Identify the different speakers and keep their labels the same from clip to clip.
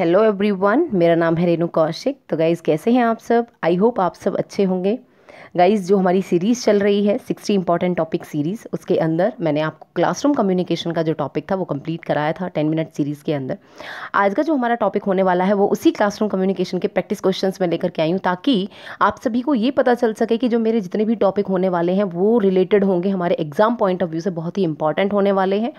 Speaker 1: Hello everyone, मेरा नाम है रेनू कौशिक। तो गाइज़ कैसे हैं आप सब? आई होप आप सब अच्छे होंगे। गाइज़ जो हमारी सीरीज़ चल रही है 60 इंपॉर्टेंट टॉपिक सीरीज़, उसके अंदर मैंने आपको क्लासरूम कम्युनिकेशन का जो टॉपिक था वो कंप्लीट कराया था 10 मिनट सीरीज़ के अंदर। आज का जो हमारा टॉपिक होने वाला है वो उसी क्लासरूम कम्युनिकेशन के प्रैक्टिस क्वेश्चंस में लेकर के आई हूँ, ताकि आप सभी को ये पता चल सके कि जो मेरे जितने भी टॉपिक होने वाले हैं वो रिलेटेड होंगे, हमारे एग्जाम पॉइंट ऑफ व्यू से बहुत ही इंपॉर्टेंट होने वाले हैं।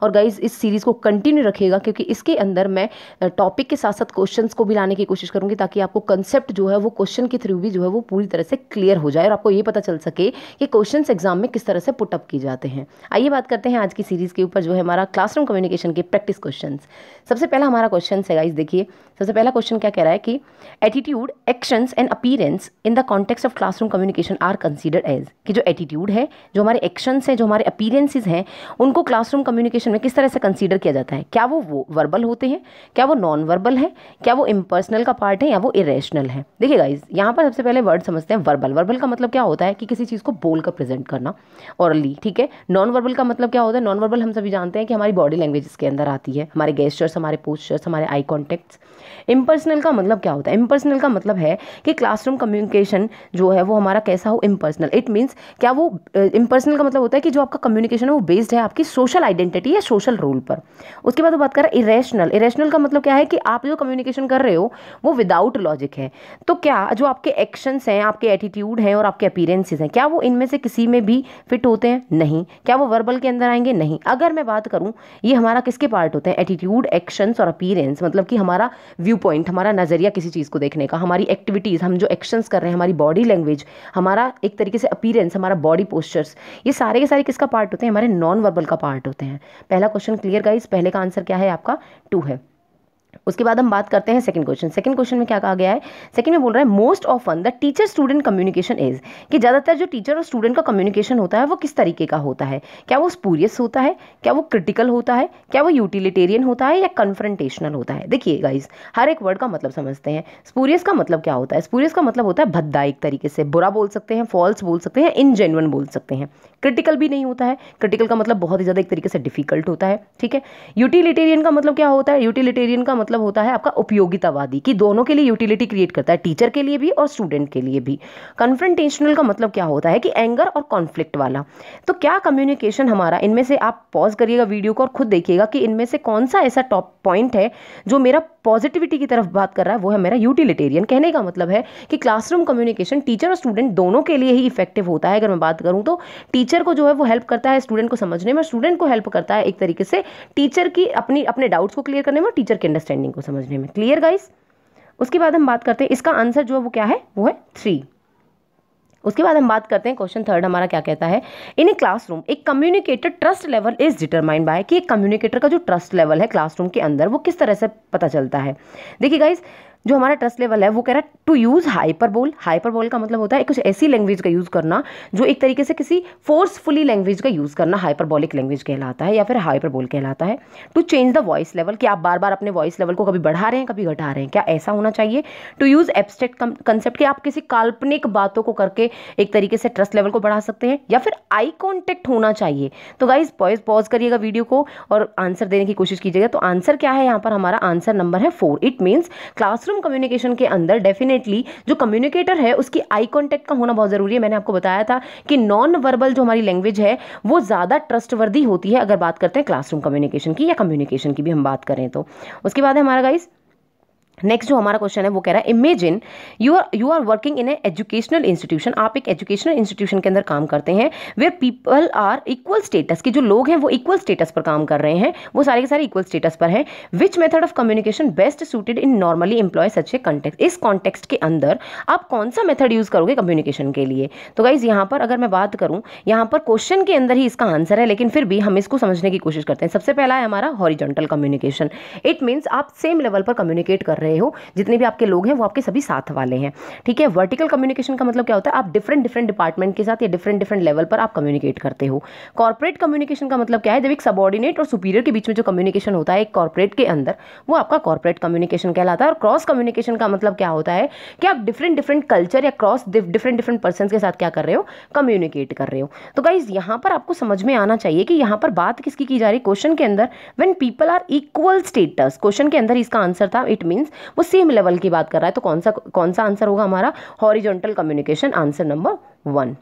Speaker 1: और गाइज़ इस सीरीज़ को कंटिन्यू रखिएगा, क्योंकि इसके अंदर मैं टॉपिक के साथ साथ क्वेश्चंस को भी लाने की कोशिश करूंगी, ताकि आपको कंसेप्ट जो है वो क्वेश्चन के थ्रू भी जो है वो पूरी तरह से क्लियर हो जाए और आपको ये पता चल सके कि क्वेश्चंस एग्जाम में किस तरह से पुट अप किए जाते हैं। आइए बात करते हैं आज की सीरीज के ऊपर, जो है हमारा क्लासरूम कम्युनिकेशन के प्रैक्टिस क्वेश्चंस। सबसे पहला हमारा क्वेश्चन है गाइस, देखिए सबसे पहला क्वेश्चन क्या कह रहा है कि attitude, actions and appearance in the context of classroom communication are considered as, कि जो एटीट्यूड है, जो हमारे एक्शंस हैं, जो हमारे अपीयरेंसेस हैं, उनको क्लासरूम कम्युनिकेशन में किस तरह से कंसीडर किया जाता है। क्या वो वर्बल होते हैं, क्या वो नॉन वर्बल है, क्या वो इम्पर्सनल का पार्ट है, या वो इरेशनल है। देखिए गाइज यहाँ पर सबसे पहले वर्ड समझते हैं वर्बल। वर्बल का मतलब क्या होता है कि किसी चीज़ को बोलकर प्रेजेंट करना ऑरली, ठीक है। नॉन वर्बल का मतलब क्या होता है? नॉन वर्बल हम सभी जानते हैं कि हमारी बॉडी लैंग्वेज इसके अंदर आती है, हमारे गेस्चर्स, हमारे पोस्चर्स, हमारे आई कॉन्टेक्ट्स। इम्पर्सनल का मतलब क्या होता है? इम्पर्सनल का मतलब है कि क्लासरूम कम्युनिकेशन जो है वो हमारा कैसा हो? इम्पर्सनल। इट मीन्स क्या वो इम्पर्सनल का मतलब होता है कि जो आपका कम्युनिकेशन है वो बेस्ड है आपकी सोशल आइडेंटिटी या सोशल रोल पर। उसके बाद वो बात कर रहा है इरेशनल। इरेशनल का मतलब क्या है कि आप जो कम्युनिकेशन कर रहे हो वो विदाउट लॉजिक है। तो क्या जो आपके एक्शंस हैं, आपके एटीट्यूड हैं और आपके अपीयरेंसेस हैं, क्या वो इनमें से किसी में भी फिट होते हैं? नहीं। क्या वो वर्बल के अंदर आएंगे? नहीं। अगर मैं बात करूं, ये हमारा किसके पार्ट होते हैं? एटीट्यूड, एक्शंस और अपीयरेंस, मतलब कि हमारा व्यू पॉइंट, हमारा नजरिया किसी चीज़ को देखने का, हमारी एक्टिविटीज़, हम जो एक्शंस कर रहे हैं, हमारी बॉडी लैंग्वेज, हमारा एक तरीके से अपीयरेंस, हमारा बॉडी पोस्चर्स, ये सारे के सारे किसका पार्ट होते हैं? हमारे नॉन वर्बल का पार्ट होते हैं। पहला क्वेश्चन क्लियर गाइस? पहले का आंसर क्या है आपका? 2 है। उसके बाद हम बात करते हैं सेकंड क्वेश्चन। सेकंड क्वेश्चन में क्या कहा गया है? सेकंड में बोल रहा है most often the teacher student communication is, कि ज़्यादातर जो टीचर और स्टूडेंट का कम्युनिकेशन होता है वो किस तरीके का होता है? क्या वो स्पूरियस होता है, क्या वो क्रिटिकल होता है, क्या वो यूटिलिटेरियन होता है, या कन्फ्रंटेशनल होता है? देखिए गाइज हर एक वर्ड का मतलब समझते हैं। स्पूरियस का मतलब क्या होता है? स्पूरियस का मतलब होता है भद्दा, एक तरीके से बुरा बोल सकते हैं, फॉल्स बोल सकते हैं, इनजेन्युइन बोल सकते हैं। क्रिटिकल भी नहीं होता है। क्रिटिकल का मतलब बहुत ही ज़्यादा एक तरीके से डिफिकल्ट होता है, ठीक है। यूटिलिटेरियन का मतलब क्या होता है? यूटिलिटेरियन का मतलब होता है आपका उपयोगितावादी, कि दोनों के लिए यूटिलिटी क्रिएट करता है, टीचर के लिए भी और स्टूडेंट के लिए भी। कन्फ्रंटेशनल का मतलब क्या होता है? कि एंगर और कॉन्फ्लिक्ट वाला। तो क्या कम्युनिकेशन हमारा, इनमें से आप पॉज करिएगा वीडियो को और खुद देखिएगा कि इनमें से कौन सा ऐसा टॉप पॉइंट है जो मेरा पॉजिटिविटी की तरफ बात कर रहा है, वो है मेरा यूटिलिटेरियन। कहने का मतलब है कि क्लासरूम कम्युनिकेशन टीचर और स्टूडेंट दोनों के लिए ही इफेक्टिव होता है। अगर मैं बात करूं तो टीचर को जो है वो हेल्प करता है स्टूडेंट को समझने में, स्टूडेंट को हेल्प करता है एक तरीके से टीचर की अपने डाउट्स को क्लियर करने में, टीचर की अंडरस्टैंडिंग को समझने में। Clear guys? उसके बाद हम बात करते हैं इसका आंसर जो है वो क्या है? वो है 3। उसके बाद हम बात करते हैं क्वेश्चन थर्ड हमारा क्या कहता है? इन ए क्लासरूम एक communicator trust level is determined by, कि एक कम्युनिकेटर का जो ट्रस्ट लेवल है क्लासरूम के अंदर वो किस तरह से पता चलता है। देखिए गाइस जो हमारा ट्रस्ट लेवल है वो कह रहा है टू यूज़ हाइपरबोल। हाइपरबोल का मतलब होता है कुछ ऐसी लैंग्वेज का यूज़ करना जो एक तरीके से किसी फोर्सफुली लैंग्वेज का यूज़ करना, हाइपरबोलिक लैंग्वेज कहलाता है या फिर हाइपरबोल कहलाता है। To change the voice level, कि आप बार बार अपने वॉइस लेवल को कभी बढ़ा रहे हैं कभी घटा रहे हैं, क्या ऐसा होना चाहिए? टू यूज़ एब्स्ट्रैक्ट कंसेप्ट, कि आप किसी काल्पनिक बातों को करके एक तरीके से ट्रस्ट लेवल को बढ़ा सकते हैं, या फिर आई कॉन्टेक्ट होना चाहिए। तो गाइज पॉज करिएगा वीडियो को और आंसर देने की कोशिश कीजिएगा। तो आंसर क्या है यहाँ पर? हमारा आंसर नंबर है 4। इट मीन्स क्लासरूम कम्युनिकेशन के अंदर डेफिनेटली जो कम्युनिकेटर है उसकी आई कांटेक्ट का होना बहुत जरूरी है। मैंने आपको बताया था कि नॉन वर्बल जो हमारी लैंग्वेज है वो ज्यादा ट्रस्टवर्दी होती है अगर बात करते हैं क्लासरूम कम्युनिकेशन की या कम्युनिकेशन की भी हम बात करें तो। उसके बाद है हमारा गाइस नेक्स्ट जो हमारा क्वेश्चन है वो कह रहा है imagine you are working in a educational institution, आप एक एजुकेशनल इंस्टीट्यूशन के अंदर काम करते हैं, where people are equal status, कि जो लोग हैं वो इक्वल स्टेटस पर काम कर रहे हैं, वो सारे के सारे इक्वल स्टेटस पर हैं। Which method of communication best suited in normally employ such a context, इस कॉन्टेक्स्ट के अंदर आप कौन सा मेथड यूज करोगे कम्युनिकेशन के लिए? तो गाइज यहाँ पर अगर मैं बात करूँ, यहाँ पर क्वेश्चन के अंदर ही इसका आंसर है, लेकिन फिर भी हम इसको समझने की कोशिश करते हैं। सबसे पहला है हमारा हॉरिजॉन्टल कम्युनिकेशन। इट मीन्स आप सेम लेवल पर कम्युनिकेट कर रहे रहे हो, जितने भी आपके लोग हैं वो आपके सभी साथ वाले हैं, ठीक है। वर्टिकल कम्युनिकेशन का मतलब क्या होता है, आप डिफरेंट डिफरेंट डिपार्टमेंट के साथ या डिफरेंट डिफरेंट लेवल पर आप कम्युनिकेट करते हो। कॉर्पोरेट कम्युनिकेशन का मतलब क्या है, जब एक सबऑर्डिनेट और सुपीरियर के बीच में जो कम्युनिकेशन होता है एक कॉर्पोरेट के अंदर, वो आपका कॉर्पोरेट कम्युनिकेशन कहलाता है। और क्रॉस कम्युनिकेशन का मतलब क्या होता है कि आप डिफरेंट डिफरेंट कल्चर या क्रॉस डिफरेंट डिफरेंट पर्सन के साथ क्या कर रहे हो, कम्युनिकेट कर रहे हो। तो गाइज यहाँ पर आपको समझ में आना चाहिए कि यहाँ पर बात किसकी की जा रही है। क्वेश्चन के अंदर when people are equal status, question के अंदर इसका आंसर था, इट मींस वो सेम लेवल की बात कर रहा है। तो कौन सा आंसर होगा हमारा, हॉरिजॉन्टल कम्युनिकेशन, आंसर नंबर 1।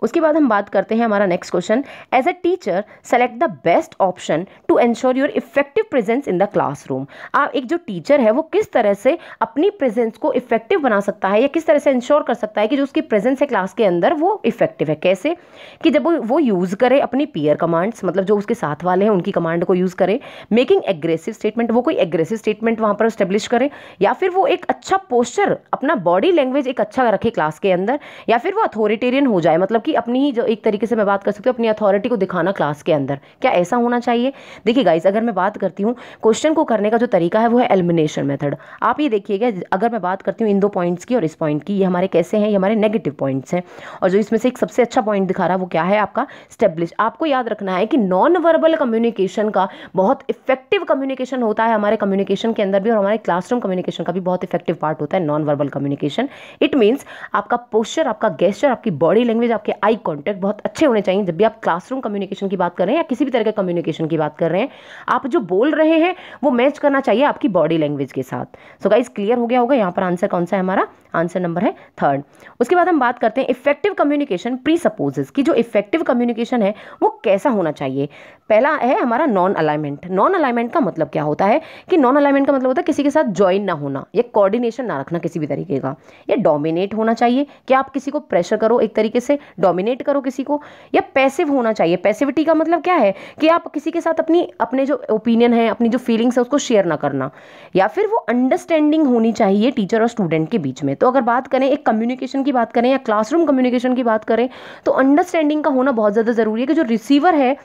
Speaker 1: उसके बाद हम बात करते हैं हमारा next question, as a teacher select the best option to ensure your effective presence in the classroom. आप एक जो टीचर है वो किस तरह से अपनी प्रेजेंस को इफेक्टिव बना सकता है या किस तरह से इंश्योर कर सकता है कि जो उसकी प्रेजेंस है क्लास के अंदर वो इफेक्टिव है। कैसे कि जब वो यूज़ करे अपनी पीयर कमांड्स, मतलब जो उसके साथ वाले हैं उनकी कमांड को यूज़ करे, मेकिंग एग्रेसिव स्टेटमेंट, वो कोई एग्रेसिव स्टेटमेंट वहाँ पर स्टेब्लिश करे, या फिर वो एक अच्छा पोस्चर, अपना बॉडी लैंग्वेज एक अच्छा रखे क्लास के अंदर, या फिर वो अथॉरिटेरियन हो जाए, मतलब कि अपनी ही जो एक तरीके से मैं बात कर सकती हूँ अपनी अथॉरिटी को दिखाना क्लास के अंदर। क्या ऐसा होना चाहिए? देखिए गाइस, अगर मैं बात करती हूँ क्वेश्चन को करने का जो तरीका है वो है एलिमिनेशन मेथड। आप ये देखिएगा, अगर मैं बात करती हूँ इन 2 पॉइंट्स की और इस पॉइंट की, ये हमारे कैसे हैं, ये हमारे नेगेटिव पॉइंट्स हैं। और जो इसमें से एक सबसे अच्छा पॉइंट दिखा रहा है वो क्या है आपका, स्टेब्लिश। आपको याद रखना है कि नॉन वर्बल कम्युनिकेशन का बहुत इफेक्टिव कम्युनिकेशन होता है हमारे कम्युनिकेशन के अंदर भी, और हमारे क्लासरूम कम्युनिकेशन का भी बहुत इफेक्टिव पार्ट होता है non verbal communication. It means आपका पोस्चर, आपका गेस्चर, आपकी बॉडी लैंग्वेज, आपके आई कॉन्टैक्ट बहुत अच्छे होने चाहिए जब भी आप क्लासरूम कम्युनिकेशन की बात कर रहे हैं या किसी भी तरह के कम्युनिकेशन की बात कर रहे हैं। आप जो बोल रहे हैं वो मैच करना चाहिए आपकी बॉडी लैंग्वेज के साथ। सो गाइस, क्लियर हो गया होगा यहाँ पर आंसर कौन सा है हमारा, आंसर नंबर है 3rd। उसके बाद हम बात करते हैं इफेक्टिव कम्युनिकेशन प्रीसपोजेस कि जो इफेक्टिव कम्युनिकेशन है वो कैसा होना चाहिए। पहला है हमारा नॉन अलाइनमेंट। नॉन अलाइनमेंट का मतलब क्या होता है कि नॉन अलाइनमेंट का मतलब होता है किसी के साथ ज्वाइन ना होना या कोऑर्डिनेशन ना रखना किसी भी तरीके का, या डोमिनेट होना चाहिए कि आप किसी को प्रेशर करो, एक तरीके से डोमिनेट करो किसी को, या पैसिव होना चाहिए। पैसिविटी का मतलब क्या है कि आप किसी के साथ अपने जो ओपिनियन है, अपनी जो फीलिंग्स है उसको शेयर ना करना, या फिर वो अंडरस्टैंडिंग होनी चाहिए टीचर और स्टूडेंट के बीच में। तो अगर बात करें एक कम्युनिकेशन की बात करें या क्लासरूम कम्युनिकेशन की बात करें तो अंडरस्टैंडिंग का होना बहुत ज़्यादा ज़रूरी है कि जो रिसीवर है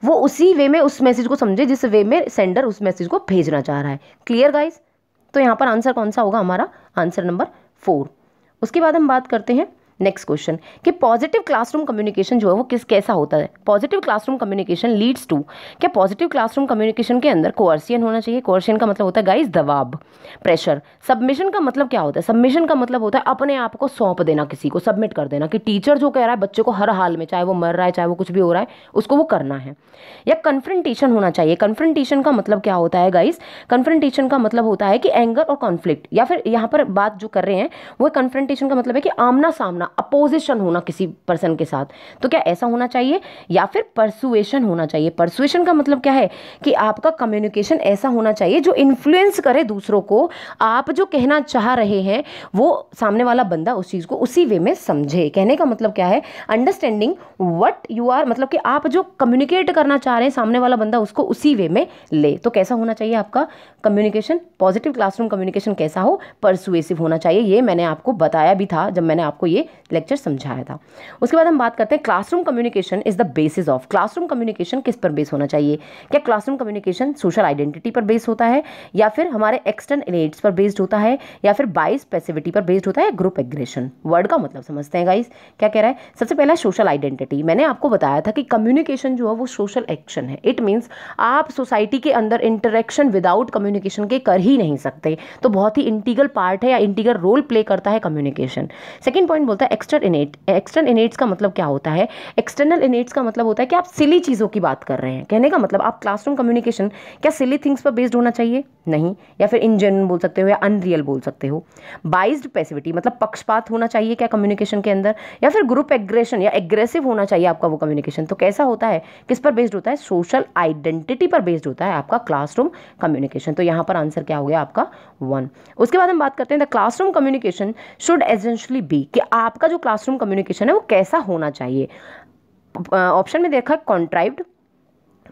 Speaker 1: वो उसी वे में उस मैसेज को समझे जिस वे में सेंडर उस मैसेज को भेजना चाह रहा है। Clear guys? तो यहाँ पर आंसर कौन सा होगा हमारा, आंसर नंबर 4। उसके बाद हम बात करते हैं नेक्स्ट क्वेश्चन कि पॉजिटिव क्लासरूम कम्युनिकेशन जो है वो कैसा होता है। Positive classroom communication leads to, क्या पॉजिटिव क्लासरूम कम्युनिकेशन के अंदर कोअर्सियन होना चाहिए। कोअर्सियन का मतलब होता है गाइस दबाव, प्रेशर। सबमिशन का मतलब क्या होता है, सबमिशन का मतलब होता है अपने आप को सौंप देना, किसी को सबमिट कर देना, कि टीचर जो कह रहा है बच्चे को हर हाल में, चाहे वो मर रहा है चाहे वो कुछ भी हो रहा है, उसको वो करना है। या कन्फ्रंटेशन होना चाहिए। कन्फ्रंटेशन का मतलब क्या होता है गाइस, कन्फ्रंटेशन का मतलब होता है कि एंगर और कॉन्फ्लिक्ट, या फिर यहाँ पर बात जो कर रहे हैं वो कन्फ्रंटेशन का मतलब है कि आमना सामना, अपोजिशन होना किसी पर्सन के साथ। तो क्या ऐसा होना चाहिए, या फिर परसुएशन होना चाहिए। परसुएशन का मतलब क्या है कि आपका कम्युनिकेशन ऐसा होना चाहिए जो इन्फ्लुएंस करे दूसरों को, आप जो कहना चाह रहे हैं वो सामने वाला बंदा उस चीज़ को उसी वे में समझे। कहने का मतलब क्या है, अंडरस्टैंडिंग व्हाट यू आर, मतलब कि आप जो कम्युनिकेट करना चाह रहे हैं सामने वाला बंदा उसको उसी वे में ले। तो कैसा होना चाहिए आपका कम्युनिकेशन, पॉजिटिव क्लासरूम कम्युनिकेशन कैसा हो, परसुएसिव होना चाहिए। ये मैंने आपको बताया भी था जब मैंने आपको ये लेक्चर समझाया था। उसके बाद हम बात करते हैं classroom communication is the basis of. Classroom communication किस पर बेस होना चाहिए, क्या क्लासरूम कम्युनिकेशन सोशल आइडेंटिटी पर बेस्ड होता है, या फिर हमारे एक्सटर्नल इनेट्स पर बेस्ड होता है, या फिर बाइस पैसिविटी पर बेस्ड होता है, ग्रुप एग्रेशन। वर्ड का मतलब समझते हैं गाइस, क्या कह रहा है। सबसे पहला सोशल आइडेंटिटी। मैंने आपको बताया था कि कम्युनिकेशन जो है वो सोशल एक्शन है। इट मीन्स आप सोसाइटी के अंदर इंटरेक्शन विदाउट कम्युनिकेशन के कर ही नहीं सकते। तो बहुत ही इंटीग्रल पार्ट है या इंटीग्रल रोल प्ले करता है कम्युनिकेशन। सेकंड पॉइंट बोलता है एक्सटर्नल इनेट। एक्सटर्नल इनेट्स का मतलब क्या होता है, एक्सटर्नल इनेट्स का मतलब होता है कि आप सिली चीज़ों की बात कर रहे हैं। कहने का मतलब आप क्लासरूम कम्युनिकेशन क्या सिली थिंग्स पर बेस्ड होना चाहिए, नहीं, या फिर इन जनरल बोल सकते हो या अनरियल बोल सकते हो। बाइज्ड पैसिविटी मतलब पक्षपात होना चाहिए क्या कम्युनिकेशन के अंदर, या फिर ग्रुप एग्रेशन या एग्रेसिव होना चाहिए आपका वो कम्युनिकेशन। तो कैसा होता है, किस पर बेस्ड होता है, सोशल आइडेंटिटी पर बेस्ड होता है आपका क्लासरूम कम्युनिकेशन। तो यहाँ पर आंसर क्या हो गया आपका 1। उसके बाद हम बात करते हैं the classroom communication should essentially be, कि आपका जो क्लासरूम कम्युनिकेशन है वो कैसा होना चाहिए। ऑप्शन में देखा कॉन्ट्राइव्ड,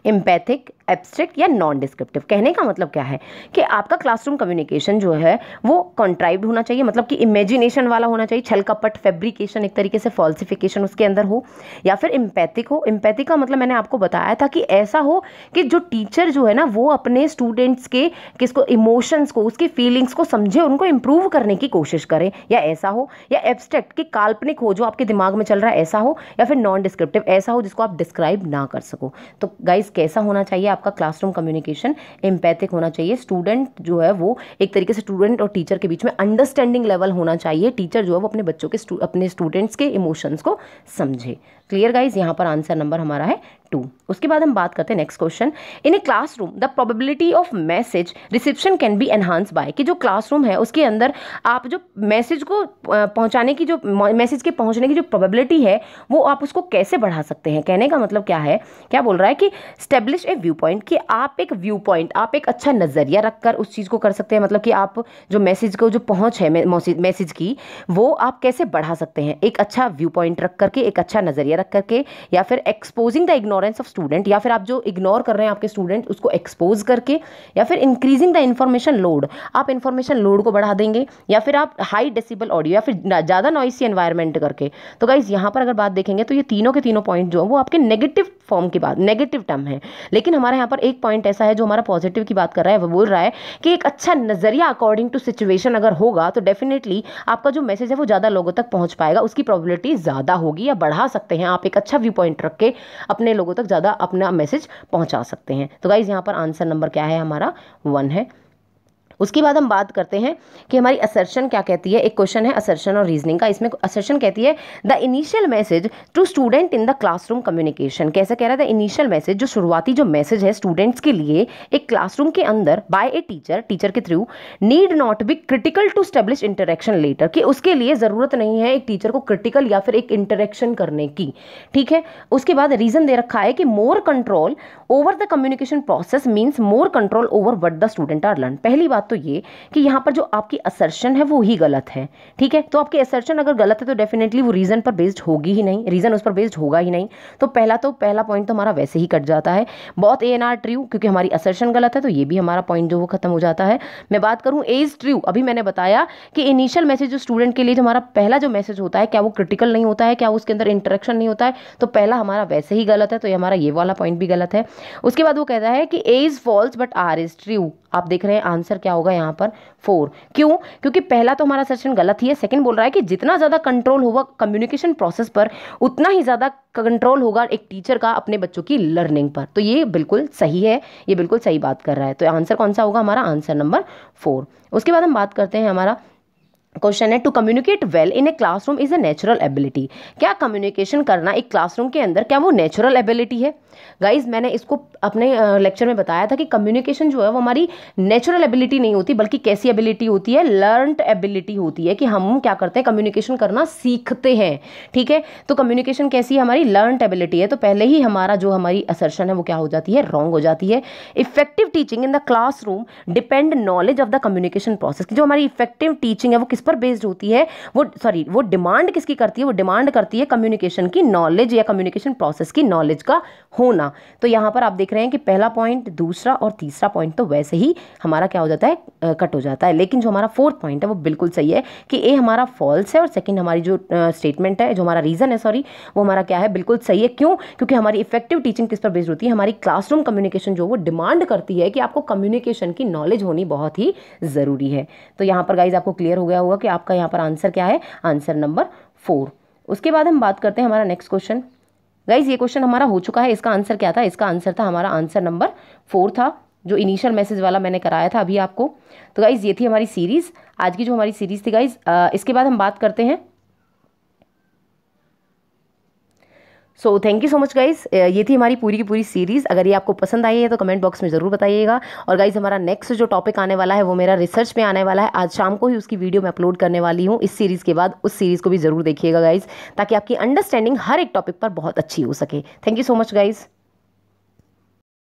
Speaker 1: एम्पैथिक, एब्स्ट्रैक्ट या नॉन डिस्क्रिप्टिव। कहने का मतलब क्या है कि आपका क्लासरूम कम्युनिकेशन जो है वो कॉन्ट्राइव्ड होना चाहिए, मतलब कि इमेजिनेशन वाला होना चाहिए, छल कपट, फैब्रिकेशन, एक तरीके से फॉल्सिफिकेशन उसके अंदर हो, या फिर एम्पैथिक हो। एम्पैथिक का मतलब मैंने आपको बताया था कि ऐसा हो कि जो टीचर जो है ना वो अपने स्टूडेंट्स के किसको इमोशंस को, उसकी फीलिंग्स को समझे, उनको इंप्रूव करने की कोशिश करे, या ऐसा हो, या एब्स्ट्रैक्ट कि काल्पनिक हो, जो आपके दिमाग में चल रहा है ऐसा हो, या फिर नॉन डिस्क्रिप्टिव ऐसा हो जिसको आप डिस्क्राइब ना कर सको। तो गाइस कैसा होना चाहिए आपका क्लासरूम कम्युनिकेशन? एम्पैथिक होना चाहिए। स्टूडेंट जो है वो एक तरीके से स्टूडेंट और टीचर के बीच में अंडरस्टैंडिंग लेवल होना चाहिए। टीचर जो है वो अपने बच्चों के अपने स्टूडेंट्स के इमोशंस को समझे। Clear guys? यहाँ पर आंसर नंबर हमारा है 2। उसके बाद हम बात करते हैं next question. In a classroom the probability of message reception can be enhance by, कि जो क्लासरूम है उसके अंदर आप जो मैसेज को पहुंचाने की, जो मैसेज के पहुंचने की जो प्रोबेबिलिटी है वो आप उसको कैसे बढ़ा सकते हैं। कहने का मतलब क्या है, क्या बोल रहा है कि स्टेब्लिश ए व्यू पॉइंट, कि आप एक व्यू पॉइंट, आप एक अच्छा नज़रिया रखकर उस चीज़ को कर सकते हैं। मतलब कि आप जो मैसेज को जो पहुंच है मैसेज की वो आप कैसे बढ़ा सकते हैं, एक अच्छा व्यू पॉइंट रख करके, एक अच्छा नज़रिया रख करके, या फिर exposing the ignorance of student, या फिर आप जो इग्नोर कर रहे हैं आपके स्टूडेंट उसको एक्सपोज करके, या फिर इंक्रीजिंग द इंफॉर्मेशन लोड, आप इंफॉर्मेशन लोड को बढ़ा देंगे, या फिर आप हाई डेसिबल ऑडियो, या फिर ज़्यादा नॉइसी एनवायरनमेंट करके। तो गाइज यहाँ पर अगर बात देखेंगे तो ये तीनों के तीनों पॉइंट जो है वो आपके नेगेटिव फॉर्म की बात, नेगेटिव टर्म है। लेकिन हमारे यहाँ पर एक पॉइंट ऐसा है जो हमारा पॉजिटिव की बात कर रहा है, वो बोल रहा है कि एक अच्छा नजरिया अकॉर्डिंग टू सिचुएशन अगर होगा तो डेफिनेटली आपका जो मैसेज है वो ज़्यादा लोगों तक पहुंच पाएगा, उसकी प्रोबेबिलिटी ज़्यादा होगी, या बढ़ा सकते हैं आप। एक अच्छा व्यू पॉइंट रख के अपने लोगों तक ज़्यादा अपना मैसेज पहुंचा सकते हैं। तो गाइज यहाँ पर आंसर नंबर क्या है हमारा? 1 है। उसके बाद हम बात करते हैं कि हमारी असर्शन क्या कहती है। एक क्वेश्चन है असर्शन और रीजनिंग का। इसमें असर्शन कहती है the initial message to student in the classroom communication. कैसे कह रहा है? द इनिशियल मैसेज, जो शुरुआती जो मैसेज है स्टूडेंट्स के लिए एक क्लासरूम के अंदर बाय ए टीचर के through, need not be critical to establish interaction later, कि उसके लिए ज़रूरत नहीं है एक टीचर को क्रिटिकल या फिर एक इंटरेक्शन करने की। ठीक है। उसके बाद रीजन दे रखा है कि more control over the communication process means more control over what the student are learn. पहली बात तो ये कि यहाँ पर जो आपकी असर्शन है वो ही गलत है। ठीक है। तो आपकी असर्शन अगर गलत है तो डेफिनेटली वो रीजन पर बेस्ड होगी ही नहीं, रीजन उस पर बेस्ड होगा ही नहीं। तो पहला पॉइंट तो हमारा वैसे ही कट जाता है। बहुत ए एन आर ट्रू, क्योंकि हमारी असर्शन गलत है तो ये भी हमारा पॉइंट जो वो खत्म हो जाता है। मैं बात करूँ ए इज ट्रू, अभी मैंने बताया कि इनिशियल मैसेज जो स्टूडेंट के लिए जो हमारा पहला जो मैसेज होता है क्या वो क्रिटिकल नहीं होता है, क्या उसके अंदर इंटरेक्शन नहीं होता है, तो पहला हमारा वैसे ही गलत है, तो ये हमारा ये वाला पॉइंट भी गलत है। उसके बाद वो कहता है कि a is false but r is true. आप देख रहे हैं आंसर क्या होगा यहाँ पर? 4। क्यों? क्योंकि पहला तो हमारा सेशन गलत ही है। सेकंड बोल रहा है कि जितना ज़्यादा कंट्रोल होगा कम्युनिकेशन प्रोसेस पर उतना ही ज़्यादा कंट्रोल होगा एक टीचर का अपने बच्चों की लर्निंग पर। तो ये बिल्कुल सही है, ये बिल्कुल सही बात कर रहा है। तो आंसर कौन सा होगा हमारा? Answer number 4। उसके बाद हम बात करते हैं, हमारा क्वेश्चन है to communicate well in a classroom is a natural ability. क्या कम्युनिकेशन करना एक क्लासरूम के अंदर क्या वो नेचुरल एबिलिटी है? गाइज मैंने इसको अपने लेक्चर में बताया था कि कम्युनिकेशन जो है वो हमारी नेचुरल एबिलिटी नहीं होती, बल्कि कैसी एबिलिटी होती है? लर्नड एबिलिटी होती है, कि हम क्या करते हैं कम्युनिकेशन करना सीखते हैं। ठीक है। तो कम्युनिकेशन कैसी है? हमारी लर्नड एबिलिटी है। तो पहले ही हमारा जो हमारी असर्शन है वो क्या हो जाती है? रॉन्ग हो जाती है। Effective teaching in the classroom depend knowledge of the communication process. जो हमारी इफेक्टिव टीचिंग है वो पर बेस्ड होती है, वो डिमांड किसकी करती है? वो डिमांड करती है कम्युनिकेशन की नॉलेज या कम्युनिकेशन प्रोसेस की नॉलेज का होना। तो यहां पर आप देख रहे हैं कि पहला पॉइंट, दूसरा और तीसरा पॉइंट तो वैसे ही हमारा क्या हो जाता है? कट हो जाता है। लेकिन जो हमारा 4th पॉइंट है वो बिल्कुल सही है कि ए हमारा फॉल्स है, और सेकंड हमारी जो स्टेटमेंट है, जो हमारा रीजन है सॉरी, वो हमारा क्या है? बिल्कुल सही है। क्यों? क्योंकि हमारी इफेक्टिव टीचिंग किस पर बेस्ड होती है? हमारी क्लासरूम कम्युनिकेशन जो वो डिमांड करती है कि आपको कम्युनिकेशन की नॉलेज होनी बहुत ही जरूरी है। तो यहाँ पर गाइज आपको क्लियर हो गया होगा कि आपका यहाँ पर आंसर क्या है? Answer number 4। उसके बाद हम बात करते हैं हमारा नेक्स्ट क्वेश्चन। गाइज ये क्वेश्चन हमारा हो चुका है। इसका आंसर क्या था? इसका आंसर था हमारा आंसर नंबर 4 था, जो इनिशियल मैसेज वाला मैंने कराया था अभी आपको। तो गाइज ये थी हमारी सीरीज, आज की जो हमारी सीरीज थी गाइज। इसके बाद हम बात करते हैं, so thank you so much guys. ये थी हमारी पूरी की पूरी सीरीज़। अगर ये आपको पसंद आई है तो कमेंट बॉक्स में ज़रूर बताइएगा। और गाइज हमारा नेक्स्ट जो टॉपिक आने वाला है वो मेरा रिसर्च पे आने वाला है। आज शाम को ही उसकी वीडियो मैं अपलोड करने वाली हूँ। इस सीरीज़ के बाद उस सीरीज़ को भी ज़रूर देखिएगा गाइज, ताकि आपकी अंडरस्टैंडिंग हर एक टॉपिक पर बहुत अच्छी हो सके। Thank you so much guys.